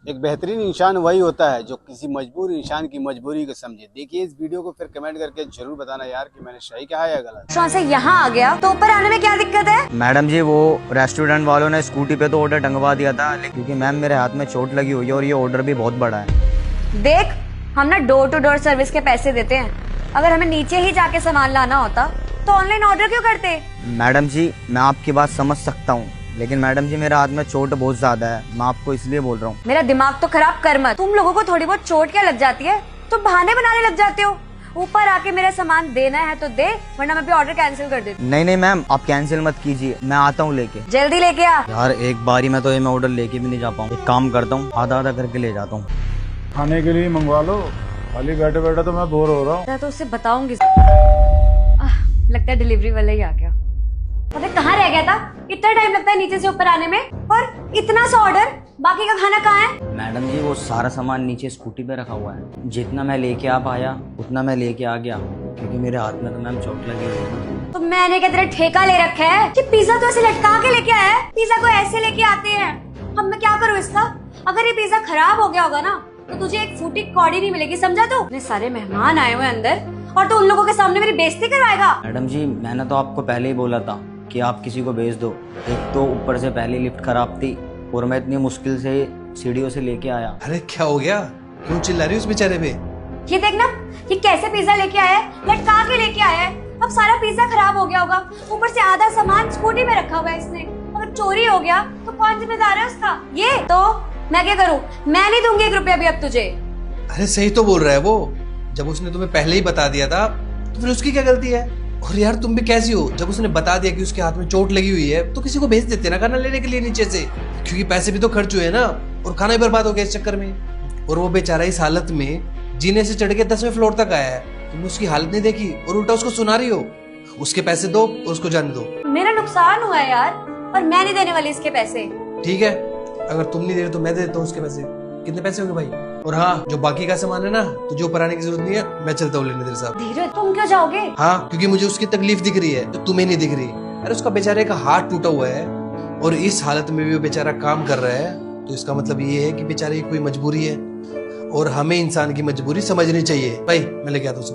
एक बेहतरीन इंसान वही होता है जो किसी मजबूर इंसान की मजबूरी को समझे। देखिए इस वीडियो को फिर कमेंट करके जरूर बताना यार कि मैंने सही कहा है या गलत। रेस्टोरेंट से यहाँ आ गया तो ऊपर आने में क्या दिक्कत है? मैडम जी वो रेस्टोरेंट वालों ने स्कूटी पे तो ऑर्डर टंगवा दिया था, लेकिन क्योंकि मैम मेरे हाथ में चोट लगी हुई है और ये ऑर्डर भी बहुत बड़ा है। देख, हम ना डोर टू डोर सर्विस के पैसे देते हैं। अगर हमें नीचे ही जाके सामान लाना होता तो ऑनलाइन ऑर्डर क्यों करते? मैडम जी मैं आपकी बात समझ सकता हूँ, लेकिन मैडम जी मेरे हाथ में चोट बहुत ज्यादा है, मैं आपको इसलिए बोल रहा हूँ। मेरा दिमाग तो खराब कर मत। तुम लोगों को थोड़ी बहुत चोट क्या लग जाती है तो बहाने बनाने लग जाते हो। ऊपर आके मेरा सामान देना है तो दे, वरना मैं भी ऑर्डर कैंसिल कर देती हूँ। नहीं मैम आप कैंसिल मत कीजिए, मैं आता हूँ लेके। जल्दी लेके आ यार एक बारी में तो ये मैं ऑर्डर लेके भी नहीं जा पाऊँ, एक काम करता हूँ आधा आधा करके ले जाता हूँ। खाने के लिए मंगवा लो, खाली बैठे बैठे तो मैं बोर हो रहा हूँ। मैं तो उससे बताऊंगी। लगता है डिलीवरी वाला ही आ गया। पता है कहाँ रह गया था? इतना टाइम लगता है नीचे से ऊपर आने में, और इतना सा ऑर्डर, बाकी का खाना कहाँ है? मैडम जी वो सारा सामान नीचे स्कूटी पे रखा हुआ है, जितना मैं लेके आ पाया उतना मैं लेके आ गया, क्योंकि मेरे हाथ में तो मैम चोट लगी हुई है। तो मैंने क्या तेरा ठेका ले रखा है कि पिज्जा तो ऐसे लटका के लेके आया है? पिज्जा को ऐसे लेके आते हैं। अब मैं क्या करूँ इसका? अगर ये पिज्जा खराब हो गया होगा ना तो तुझे एक फूटी कौड़ी नहीं मिलेगी, समझा तू? इतने सारे मेहमान आए हुए अंदर और तो उन लोगों के सामने मेरी बेइज्जती करवाएगा। मैडम जी मैंने तो आपको पहले ही बोला था कि आप किसी को भेज दो। एक तो ऊपर से पहली लिफ्ट खराब थी और मैं इतनी मुश्किल से सीढ़ियों से लेके आया। अरे क्या हो गया, क्यों चिल्ला रही है उस बेचारे पे? ये देखना, ये कैसे पिज्जा लेके आया है, लटका के लेके आया है। अब सारा पिज्जा खराब हो गया होगा, ऊपर से आधा सामान स्कूटी में रखा हुआ है इसने। अगर चोरी हो गया तो कौन जिम्मेदार है उसका? ये तो मैं क्या करूँ? मैं नहीं दूंगी 1 रुपया भी अब तुझे। अरे सही तो बोल रहा है वो, जब उसने तुम्हें पहले ही बता दिया था तो फिर उसकी क्या गलती है? और यार तुम भी कैसी हो, जब उसने बता दिया कि उसके हाथ में चोट लगी हुई है तो किसी को भेज देते ना खाना लेने के लिए नीचे से, क्योंकि पैसे भी तो खर्च हुए ना और खाना भी बर्बाद हो गया इस चक्कर में। और वो बेचारा इस हालत में जीने से चढ़ के 10वें फ्लोर तक आया है, तुमने उसकी हालत नहीं देखी और उल्टा उसको सुना रही हो। उसके पैसे दो और उसको जाने दो। मेरा नुकसान हुआ है यार, और मैं नहीं देने वाली इसके पैसे। ठीक है, अगर तुम नहीं दे रहे तो मैं दे देता हूँ उसके पैसे। कितने पैसे होंगे भाई? और हाँ, जो बाकी का सामान है ना तुझे ऊपर आने की जरूरत नहीं है, मैं चलता हूँ लेने तेरे साथ। धीरज तुम क्यों जाओगे? हाँ, क्योंकि मुझे उसकी तकलीफ दिख रही है जो तुम्हें नहीं दिख रही। अरे उसका बेचारे का हाथ टूटा हुआ है और इस हालत में भी वो बेचारा काम कर रहा है, तो इसका मतलब ये है कि बेचारे की कोई मजबूरी है और हमें इंसान की मजबूरी समझनी चाहिए। भाई मैं लेके आता हूँ।